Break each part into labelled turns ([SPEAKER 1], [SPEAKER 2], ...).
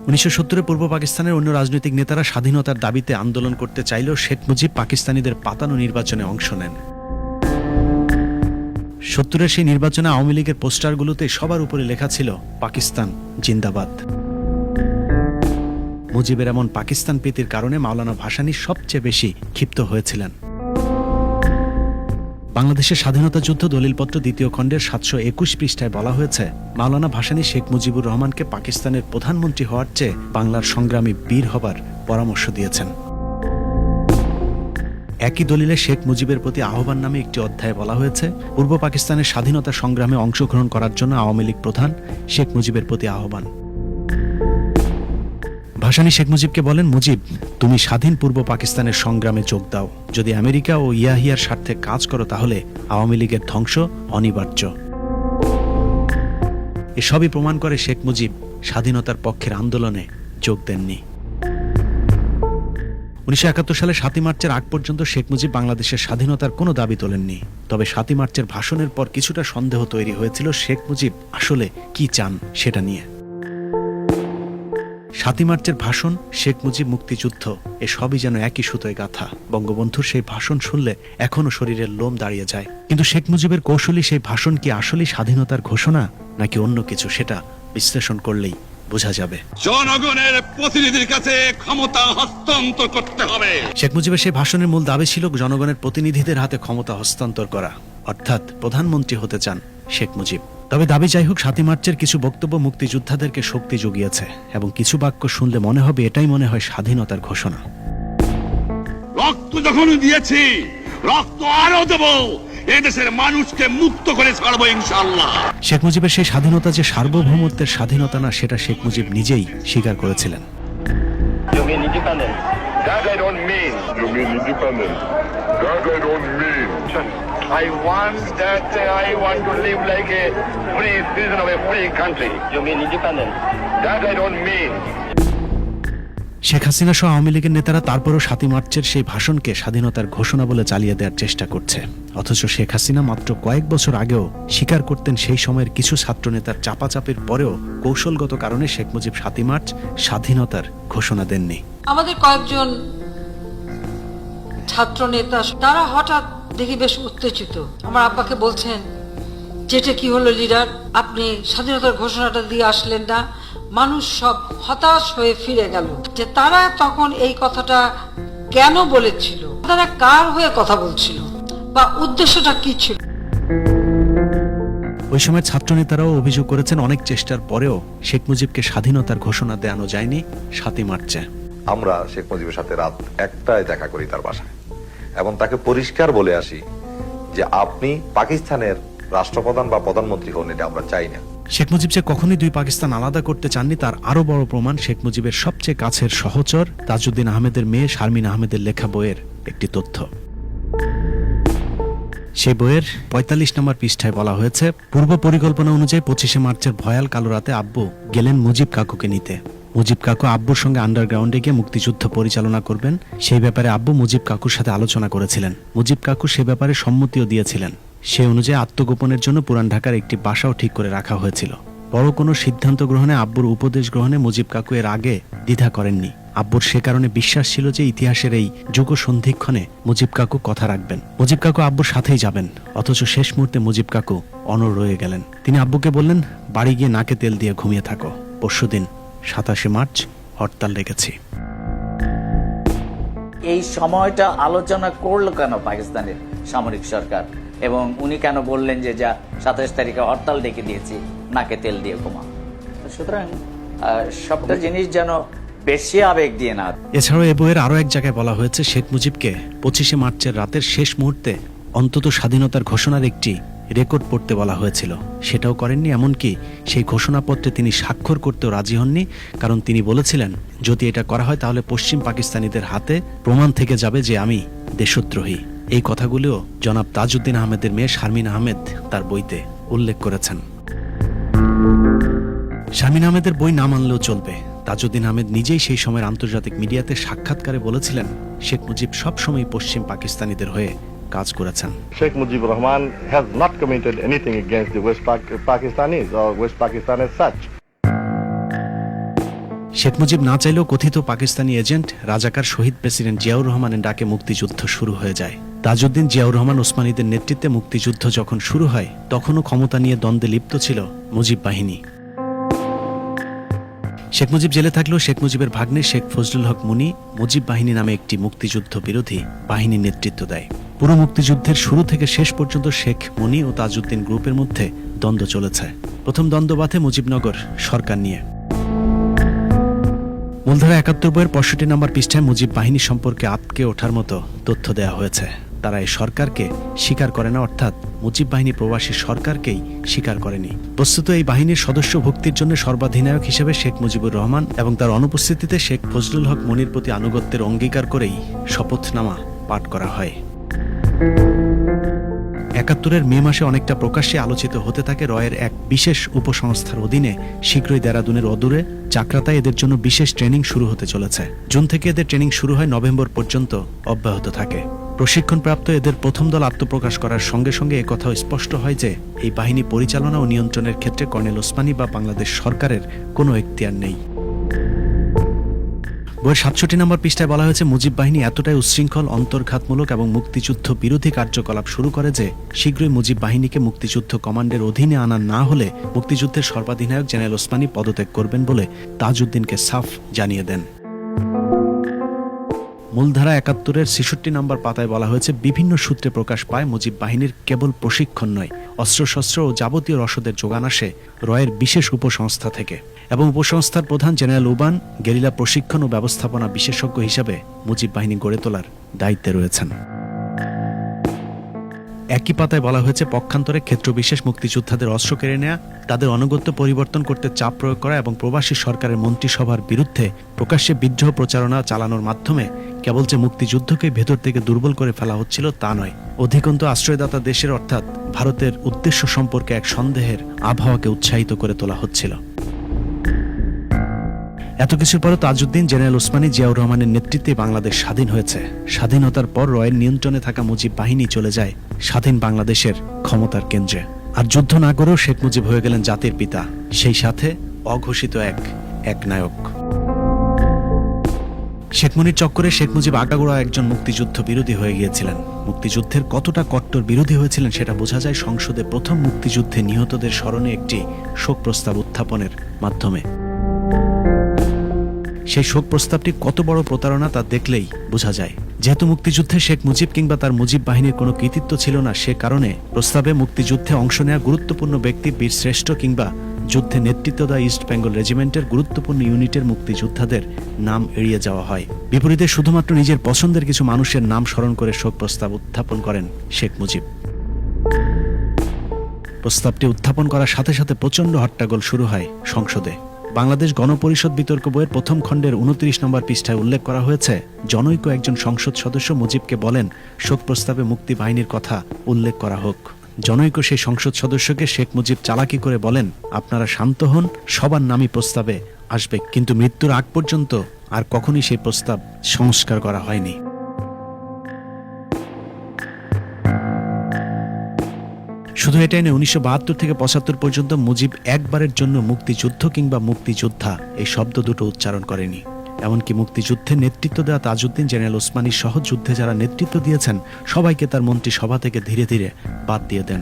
[SPEAKER 1] 1970-এ পূর্ব পাকিস্তানের অন্য রাজনৈতিক নেতারা স্বাধীনতার দাবিতে আন্দোলন করতে চাইলেও শেখ মুজিব পাকিস্তানিদের পাতানো নির্বাচনে অংশ নেন। 70-এর সেই নির্বাচনে আওয়ামী লীগের পোস্টারগুলোতে সবার উপরে লেখা ছিল পাকিস্তান জিন্দাবাদ। মুজিবের এমন পাকিস্তান প্রীতির কারণে মাওলানা ভাসানী সবচেয়ে বেশি ক্ষিপ্ত হয়েছিলেন। বাংলাদেশের স্বাধীনতা যুদ্ধ দলিলপত্র 2য় খণ্ডের 721 পৃষ্ঠায় বলা হয়েছে, মাওলানা ভাসানী শেখ মুজিবুর রহমানকে পাকিস্তানের প্রধানমন্ত্রী হওয়ার চেয়ে বাংলার সংগ্রামী বীর হবার পরামর্শ দিয়েছেন। একই দলিলে শেখ মুজিবের প্রতি আহ্বান নামে একটি অধ্যায়ে বলা হয়েছে, পূর্ব পাকিস্তানের স্বাধীনতা সংগ্রামে অংশগ্রহণ করার জন্য আওয়ামী লীগ প্রধান শেখ মুজিবের প্রতি আহ্বান। ভাসানী শেখ মুজিবকে বলেন, মুজিব, তুমি স্বাধীন পূর্ব পাকিস্তানের সংগ্রামে যোগ দাও। যদি আমেরিকা ও ইয়াহিয়ার স্বার্থে কাজ করো তাহলে আওয়ামী লীগের ধ্বংস অনিবার্য। এসবই প্রমাণ করে শেখ মুজিব স্বাধীনতার পক্ষের আন্দোলনে যোগ দেননি। 1971 সালে 7ই মার্চের আগ পর্যন্ত শেখ মুজিব বাংলাদেশের স্বাধীনতার কোনো দাবি তোলেননি। তবে 7ই মার্চের ভাষণের পর কিছুটা সন্দেহ তৈরি হয়েছিল শেখ মুজিব আসলে কি চান সেটা নিয়ে। 7ই মার্চের ভাষণ, শেখ মুজিব, মুক্তিযুদ্ধ, এসবই যেন একই সুতোয় গাঁথা। বঙ্গবন্ধুর সেই ভাষণ শুনলে এখনো শরীরের লোম দাঁড়িয়ে যায়। কিন্তু শেখ মুজিবের কৌশলী সেই ভাষণ কি আসলেই স্বাধীনতার ঘোষণা নাকি অন্য কিছু, সেটা বিশ্লেষণ করলেই বোঝা যাবে।
[SPEAKER 2] জনগণের প্রতিনিধির কাছে ক্ষমতা হস্তান্তর করতে হবে।
[SPEAKER 1] শেখ মুজিবের সেই ভাষণের মূল দাবি ছিল জনগণের প্রতিনিধিদের হাতে ক্ষমতা হস্তান্তর করা, অর্থাৎ প্রধানমন্ত্রী হতে চান শেখ মুজিব। তবে দাবি যাই হোক, 7ই মার্চের কিছু বক্তব্য মুক্তিযোদ্ধাদেরকে শক্তি জুগিয়েছে এবং কিছু বাক্য শুনলে মনে হবে এটাই মনে হয় স্বাধীনতার ঘোষণা।
[SPEAKER 2] রক্ত যখন দিয়েছি, রক্ত আরো দেব, এদেশের মানুষকে মুক্ত করে ছাড়বো ইনশাআল্লাহ।
[SPEAKER 1] শেখ মুজিবের সেই স্বাধীনতা যে সার্বভৌমত্বের স্বাধীনতা না, সেটা শেখ মুজিব নিজেই স্বীকার করেছিলেন।
[SPEAKER 3] You mean independence?
[SPEAKER 4] That I don't mean. You mean independence? That I don't mean. I want to live like a free citizen of a free country.
[SPEAKER 3] You mean independence?
[SPEAKER 4] That I don't mean.
[SPEAKER 1] Sheikh Hasina সহ আওয়ামী লীগের নেতারা তারপরও 7ই মার্চের সেই ভাষণকে স্বাধীনতার ঘোষণা বলে চালিয়ে দেওয়ার চেষ্টা করছে। অথচ শেখ হাসিনা মাত্র কয়েক বছর আগেও স্বীকার করতেন সেই সময়ের কিছু ছাত্র নেতার চাপাচাপির পরেও কৌশলগত কারণে শেখ মুজিব 7ই মার্চ স্বাধীনতার ঘোষণা দেননি।
[SPEAKER 5] আমাদের কয়েকজন ছাত্র নেতা তারা হঠাৎ দেখি বেশ উত্তেজিত। আমার আব্বাকে বলছেন, যেটা কি হলো লিডার, আপনি স্বাধীনতার ঘোষণাটা দিয়ে আসলেন না। মানুষ সব হতাশ হয়ে ফিরে গেল যে তারা তখন এই কথাটা কেন বলেছিল, তারা কার হয়ে কথা বলছিল বা উদ্দেশ্যটা কি ছিল।
[SPEAKER 1] ওই সময় ছাত্র নেতারাও অভিযোগ করেছেন অনেক চেষ্টার পরেও শেখ মুজিবকে স্বাধীনতার ঘোষণা দেওয়ানো যায়নি 7ই মার্চে।
[SPEAKER 6] আমরা শেখ মুজিবের সাথে রাত 1টায় দেখা করি তার বাসায় এবং তাকে পরিষ্কার বলে আসি যে আপনি পাকিস্তানের রাষ্ট্রপ্রধান বা প্রধানমন্ত্রী হন, এটা আমরা চাই না।
[SPEAKER 1] শেখ মুজিব যে কখনোই দুই পাকিস্তান আলাদা করতে চাননি তার আরো বড় প্রমাণ শেখ মুজিবের সবচেয়ে কাছের সহচর তাজউদ্দিন আহমেদের মেয়ে শারমিন আহমেদের লেখা বইয়ের একটি তথ্য। সেই বইয়ের 45 নম্বর পৃষ্ঠায় বলা হয়েছে, পূর্ব পরিকল্পনা অনুযায়ী 25শে মার্চের ভয়াল কালো রাতে আব্বু গেলেন মুজিব কাকুকে নিতে। মুজিব কাকু আব্বুর সঙ্গে আন্ডারগ্রাউন্ডে গিয়ে মুক্তিযুদ্ধ পরিচালনা করবেন, সেই ব্যাপারে আব্বু মুজিব কাকুর সাথে আলোচনা করেছিলেন। মুজিব কাকু সে ব্যাপারে সম্মতিও দিয়েছিলেন। সে অনুযায়ী আত্মগোপনের জন্য পুরান ঢাকার একটি বাসাও ঠিক করে রাখা হয়েছিল। বড় কোনো সিদ্ধান্ত গ্রহণে, আব্বুর উপদেশ গ্রহণে মুজিব কাকু এর আগে দ্বিধা করেননি। আব্বুর সে কারণে বিশ্বাস ছিল যে ইতিহাসের এই যুগ সন্ধিক্ষণে মুজিব কাকু কথা রাখবেন। মুজিব কাকু আব্বুর সাথেই যাবেন। অথচ শেষ মুহূর্তে মুজিব কাকু অনড় রয়ে গেলেন। তিনি আব্বুকে বললেন, বাড়ি গিয়ে নাকে তেল দিয়ে ঘুমিয়ে থাকো, পরশুদিন 27শে মার্চ হরতাল রেখেছি।
[SPEAKER 7] এই সময়টা আলোচনা করলো কেন পাকিস্তানের সামরিক সরকার, এবং উনি কেন বললেন যে যা 27 তারিখে হরতাল ডেকে দিয়েছি, নাকে তেল দিয়ে ঘুমা। সুতরাং সবটা জিনিস যেন বেশি আবেগ দিয়ে না।
[SPEAKER 1] এছাড়াও এ বইয়ের আরো এক জায়গায় বলা হয়েছে শেখ মুজিবকে 25শে মার্চের রাতের শেষ মুহূর্তে অন্তত স্বাধীনতার ঘোষণার একটি রেকর্ড পড়তে বলা হয়েছিল। সেটাও করেননি। এমনকি সেই ঘোষণাপত্রে তিনি স্বাক্ষর করতেও রাজি হননি, কারণ তিনি বলেছিলেন যদি এটা করা হয় তাহলে পশ্চিম পাকিস্তানিদের হাতে প্রমাণ থেকে যাবে যে আমি দেশদ্রোহী। এই কথাগুলিও জনাব তাজউদ্দিন আহমেদের মেয়ে শারমিন আহমেদ তার বইতে উল্লেখ করেছেন। শারমিন আহমেদের বই না মানলেও চলবে। তাজউদ্দিন আহমেদ নিজেই সেই সময়ের আন্তর্জাতিক মিডিয়াতে সাক্ষাৎকারে বলেছিলেন, শেখ মুজিব সবসময় পশ্চিম পাকিস্তানিদের হয়ে কাজ করেছেন।
[SPEAKER 4] Sheikh Mujibur Rahman has not committed anything against the West Pakistanis or West Pakistan as such.
[SPEAKER 1] Sheikh Mujib না চাইলেও কথিত পাকিস্তানি এজেন্ট রাজাকার শহীদ প্রেসিডেন্ট জিয়াউর রহমানের ডাকে মুক্তিযুদ্ধ শুরু হয়ে যায়। তাজউদ্দিন, জিয়াউর রহমান, ওসমানীদের নেতৃত্বে মুক্তিযুদ্ধ যখন শুরু হয় তখনও ক্ষমতা নিয়ে দ্বন্দ্বে লিপ্ত ছিল মুজিব বাহিনী। শেখ মুজিব জেলে থাকলেও শেখ মুজিবের ভাগ্নে শেখ ফজলুল হক মুনি মুজিব বাহিনী নামে একটি মুক্তিযুদ্ধ বিরোধী বাহিনীর নেতৃত্ব দেয়। পুরো মুক্তিযুদ্ধের শুরু থেকে শেষ পর্যন্ত শেখ মুনি ও তাজউদ্দিন গ্রুপের মধ্যে দ্বন্দ্ব চলেছে। প্রথম দ্বন্দ্ব বাধে মুজিবনগর সরকার নিয়ে। মূলধারা ৭১ বইয়ের ৬৫ নম্বর পৃষ্ঠায় মুজিব বাহিনী সম্পর্কে আঁতকে ওঠার মতো তথ্য দেওয়া হয়েছে। তারা এই সরকারকে স্বীকার করে না, অর্থাৎ মুজিব বাহিনী প্রবাসী সরকারকেই স্বীকার করেনি। বস্তুত এই বাহিনীর সদস্য ভুক্তির জন্য সর্বাধিনায়ক হিসেবে শেখ মুজিবুর রহমান এবং তার অনুপস্থিতিতে শেখ ফজলুল হক মনির প্রতি আনুগত্যের অঙ্গীকার করেই শপথনামা পাঠ করা হয়। ৭১-এর মে মাসে অনেকটা প্রকাশ্যে আলোচিত হতে থাকে রয়ের এক বিশেষ উপসংস্থার অধীনে শীঘ্রই দেরাদুনের অদূরে চাকরাতায় এদের জন্য বিশেষ ট্রেনিং শুরু হতে চলেছে। জুন থেকে এদের ট্রেনিং শুরু হয়, নভেম্বর পর্যন্ত অব্যাহত থাকে। প্রশিক্ষণপ্রাপ্ত এদের প্রথম দল আত্মপ্রকাশ করার সঙ্গে সঙ্গে একথাও স্পষ্ট হয় যে এই বাহিনী পরিচালনা ও নিয়ন্ত্রণের ক্ষেত্রে কর্নেল ওসমানী বা বাংলাদেশ সরকারের কোনো এখতিয়ার নেই। বইয়ের ৬৭ নম্বর পৃষ্ঠায় বলা হয়েছে, মুজিব বাহিনী এতটাই উচ্ছৃঙ্খল, অন্তর্ঘাতমূলক এবং মুক্তিযুদ্ধ বিরোধী কার্যকলাপ শুরু করে যে শীঘ্রই মুজিব বাহিনীকে মুক্তিযুদ্ধ কমান্ডের অধীনে আনা না হলে মুক্তিযুদ্ধের সর্বাধিনায়ক জেনারেল ওসমানী পদত্যাগ করবেন বলে তাজউদ্দিনকে সাফ জানিয়ে দেন। মূলধারা ৭১-এর ৬৬ নম্বর পাতায় বলা হয়েছে, বিভিন্ন সূত্রে প্রকাশ পায় মুজিব বাহিনীর কেবল প্রশিক্ষণ নয়, অস্ত্রশস্ত্র ও যাবতীয় রসদের যোগান আসে রয়ের বিশেষ উপসংস্থা থেকে এবং উপসংস্থার প্রধান জেনারেল উবান গেরিলা প্রশিক্ষণ ও ব্যবস্থাপনা বিশেষজ্ঞ হিসাবে মুজিব বাহিনী গড়ে তোলার দায়িত্বে রয়েছেন। একই পাতায় বলা হয়েছে, পক্ষান্তরে ক্ষেত্রবিশেষ মুক্তিযোদ্ধাদের অস্ত্র কেড়ে নেয়া, তাদের অনুগত্য পরিবর্তন করতে চাপ প্রয়োগ করা এবং প্রবাসী সরকারের মন্ত্রিসভার বিরুদ্ধে প্রকাশ্যে বিদ্রোহ প্রচারণা চালানোর মাধ্যমে কেবল যে মুক্তিযুদ্ধকে ভেতর থেকে দুর্বল করে ফেলা হচ্ছিল তা নয়, অধিকন্তু আশ্রয়দাতা দেশের অর্থাৎ ভারতের উদ্দেশ্য সম্পর্কে এক সন্দেহের আবহাওয়াকে উৎসাহিত করে তোলা হচ্ছিল। এত কিছুর পরও তাজউদ্দিন, জেনারেল ওসমানী, জিয়াউর রহমানের নেতৃত্বে বাংলাদেশ স্বাধীন হয়েছে। স্বাধীনতার পর রয়ের নিয়ন্ত্রণে থাকা মুজিব বাহিনী চলে যায় স্বাধীন বাংলাদেশের ক্ষমতার কেন্দ্রে। আর যুদ্ধ না করেও শেখ মুজিব হয়ে গেলেন জাতির পিতা, সেই সাথে অঘোষিত এক নায়ক। শেখ মুনির চক্করে শেখ মুজিব আগাগোড়া একজন মুক্তিযুদ্ধ বিরোধী হয়ে গিয়েছিলেন। মুক্তিযুদ্ধের কতটা কট্টর বিরোধী হয়েছিলেন সেটা বোঝা যায় সংসদে প্রথম মুক্তিযুদ্ধে নিহতদের স্মরণে একটি শোক প্রস্তাব উত্থাপনের মাধ্যমে। সেই শোক প্রস্তাবটি কত বড় প্রতারণা তা দেখলেই বোঝা যায়। যেহেতু মুক্তিযুদ্ধে শেখ মুজিব কিংবা তার মুজিব বাহিনীর কোনো কৃতিত্ব ছিল না, সে কারণে প্রস্তাবে মুক্তিযুদ্ধে অংশ নেওয়া গুরুত্বপূর্ণ ব্যক্তি, বীর শ্রেষ্ঠ কিংবা যুদ্ধে নেতৃত্ব দেওয়া ইস্ট বেঙ্গল রেজিমেন্টের গুরুত্বপূর্ণ ইউনিটের মুক্তিযোদ্ধাদের নাম এড়িয়ে যাওয়া হয়। বিপরীতে শুধুমাত্র নিজের পছন্দের কিছু মানুষের নাম স্মরণ করে শোক প্রস্তাব উত্থাপন করেন শেখ মুজিব। প্রস্তাবটি উত্থাপন করার সাথে সাথে প্রচণ্ড হট্টগোল শুরু হয় সংসদে। বাংলাদেশ গণপরিষদ বিতর্ক বইয়ের প্রথম খণ্ডের ২৯ নম্বর পৃষ্ঠায় উল্লেখ করা হয়েছে, জনৈক একজন সংসদ সদস্য মুজিবকে বলেন শোক প্রস্তাবে মুক্তি বাহিনীর কথা উল্লেখ করা হোক। জনৈক সেই সংসদ সদস্যকে শেখ মুজিব চালাকি করে বলেন, আপনারা শান্ত হন, সবার নামই প্রস্তাবে আসবে, কিন্তু মৃত্যুর আগ পর্যন্ত আর কখনই সেই প্রস্তাব সংস্কার করা হয়নি। শুধু এটাই নয়, ১৯৭২ থেকে ৭৫ পর্যন্ত মুজিব একবারের জন্য মুক্তিযুদ্ধ কিংবা মুক্তিযোদ্ধা এই শব্দ দুটো উচ্চারণ করেনি। এমনকি মুক্তিযুদ্ধে নেতৃত্ব দেওয়া তাজউদ্দিন, জেনারেল ওসমানী সহ যুদ্ধে যারা নেতৃত্ব দিয়েছেন সবাইকে তার মন্ত্রিসভা থেকে ধীরে ধীরে বাদ দিয়ে দেন।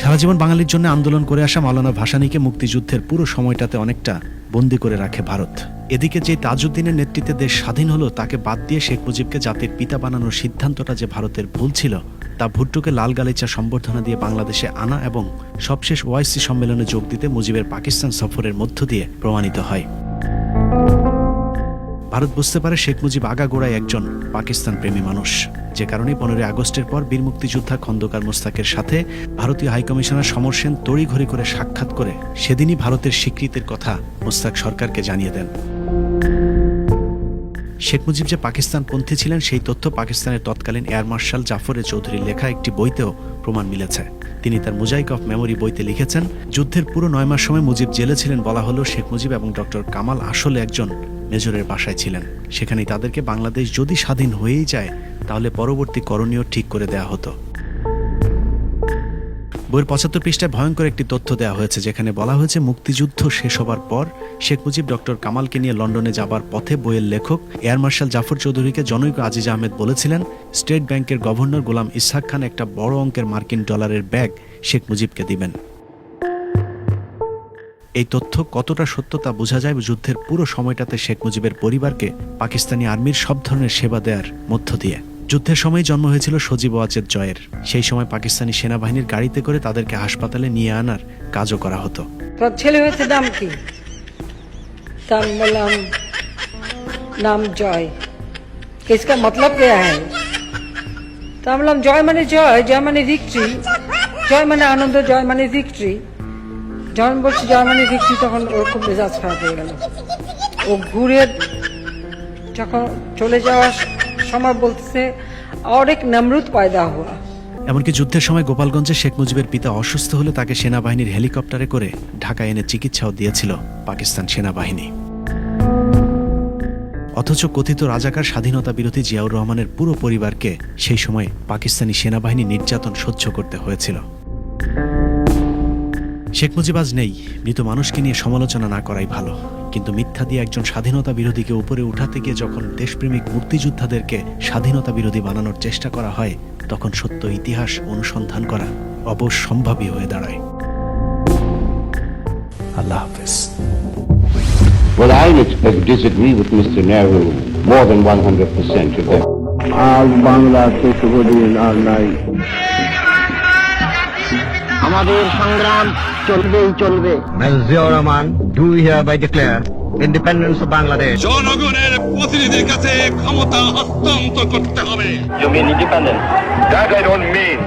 [SPEAKER 1] সারা জীবন বাঙালির জন্য আন্দোলন করে আসা মাওলানা ভাসানীকে মুক্তিযুদ্ধের পুরো সময়টাতে অনেকটা বন্দী করে রাখে ভারত। এদিকে যে তাজউদ্দিনের নেতৃত্বে দেশ স্বাধীন হলো, তাকে বাদ দিয়ে শেখ মুজিবকে জাতির পিতা বানানোর সিদ্ধান্তটা যে ভারতের ভুল ছিল তা ভুট্টোকে লাল গালিচা সম্বর্ধনা দিয়ে বাংলাদেশে আনা এবং সবশেষ ওআইসি সম্মেলনে যোগ দিতে মুজিবের পাকিস্তান সফরের মধ্য দিয়ে প্রমাণিত হয়। ভারত বুঝতে পারে শেখ মুজিব আগাগোড়ায় একজন পাকিস্তান প্রেমী মানুষ, যে কারণে ১৫ই আগস্টের পর বীর মুক্তিযোদ্ধা খন্দকার মোস্তাকের সাথে ভারতীয় হাইকমিশনার সমর সেন তড়িঘড়ি করে সাক্ষাৎ করে সেদিনই ভারতের স্বীকৃতির কথা মোস্তাক সরকারকে জানিয়ে দেন। শেখ মুজিব যে পাকিস্তানপন্থী ছিলেন সেই তথ্য পাকিস্তানের তৎকালীন এয়ার মার্শাল জাফরে চৌধুরীর লেখা একটি বইতেও প্রমাণ মিলেছে। তিনি তার মোজাইক অফ মেমোরি বইতে লিখেছেন, যুদ্ধের পুরো ৯ মাস সময় মুজিব জেলে ছিলেন বলা হলো শেখ মুজিব এবং ডক্টর কামাল আসলে একজন মেজরের বাসায় ছিলেন। সেখানেই তাদেরকে বাংলাদেশ যদি স্বাধীন হয়েই যায় তাহলে পরবর্তী করণীয় ঠিক করে দেয়া হতো। বইয়ের 75 পৃষ্ঠায় ভয়ঙ্কর একটি তথ্য দেওয়া হয়েছে, যেখানে বলা হয়েছে মুক্তিযুদ্ধ শেষ হবার পর শেখ মুজিব ডক্টর কামালকে নিয়ে লন্ডনে যাবার পথে বইয়ের লেখক এয়ার মার্শাল জাফর চৌধুরীকে জনৈক আজিজ আহমেদ বলেছিলেন স্টেট ব্যাংকের গভর্নর গোলাম ইসহাক খান একটা বড় অঙ্কের মার্কিন ডলারের ব্যাগ শেখ মুজিবকে দিবেন। এই তথ্য কতটা সত্য তা বোঝা যায় যুদ্ধের পুরো সময়টাতে শেখ মুজিবের পরিবারকে পাকিস্তানি আর্মির সব ধরনের সেবা দেওয়ার মধ্য দিয়ে। যুদ্ধের সময় জন্ম হয়েছিল সজীব ওয়াজেদ জয়ের। সেই সময় পাকিস্তানি সেনাবাহিনীর গাড়িতে করে তাদেরকে হাসপাতালে নিয়ে আনার কাজও করা হতো।
[SPEAKER 5] তোর ছেলে হয়েছে নাম কি? তার বললাম নাম জয়। इसका मतलब क्या है? তা বললাম জয় মানে জয়, জয় মানে ভিক্টরি, জয় মানে আনন্দ, জয় মানে ভিক্টরি। যখন বলছি জয় মানে ভিক্টরি তখন ওর খুব মেজাজ খারাপ হয়ে গেল। ও ঘুরে যখন চলে যাওয়ার সময় বলতেছে और एक नमरूद पैदा हुआ।
[SPEAKER 1] এমনকি যুদ্ধের সময় গোপালগঞ্জে শেখ মুজিবের পিতা অসুস্থ হলে তাকে সেনাবাহিনীর হেলিকপ্টারে করে ঢাকায় এনে চিকিৎসাও দিয়েছিল পাকিস্তান সেনাবাহিনী। অথচ কথিত রাজাকার স্বাধীনতা বিরোধী জিয়াউর রহমানের পুরো পরিবারকে সেই সময় পাকিস্তানি সেনাবাহিনী নির্যাতন সহ্য করতে হয়েছিল। শেখ মুজিব আজ নেই, মৃত মানুষকে নিয়ে সমালোচনা না করাই ভালো। কিন্তু মিথ্যা দিয়ে একজন স্বাধীনতা বিরোধীকে উপরে উঠাতে গিয়ে যখন দেশপ্রেমিক মুক্তিযোদ্ধাদেরকে স্বাধীনতা বিরোধী বানানোর চেষ্টা করা হয়, তখন সত্য ইতিহাস অনুসন্ধান করা অবশ্যম্ভাবী হয়ে দাঁড়ায়। আল্লাহ হাফেজ।
[SPEAKER 8] Well, I disagree with Mr. Nehru more than 100% of that.
[SPEAKER 9] আজ বাংলা থেকে বলিন আর নাই।
[SPEAKER 10] আমাদের সংগ্রাম চলবেই চলবে।
[SPEAKER 9] Ziaur Rahman do hereby declare independence of Bangladesh.
[SPEAKER 2] জনগণের প্রতিনিধির কাছে ক্ষমতা হস্তান্তর করতে হবে।
[SPEAKER 3] You mean independence?
[SPEAKER 4] That I don't mean.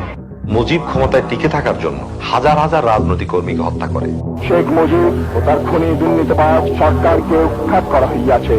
[SPEAKER 6] Mujib ক্ষমতায় টিকে থাকার জন্য হাজার হাজার রাজনৈতিক কর্মীকে হত্যা করে।
[SPEAKER 9] শেখ মুজিব ও তার খুনি দুর্নীতিবাজ সরকারকে উৎখাত করা হইয়াছে।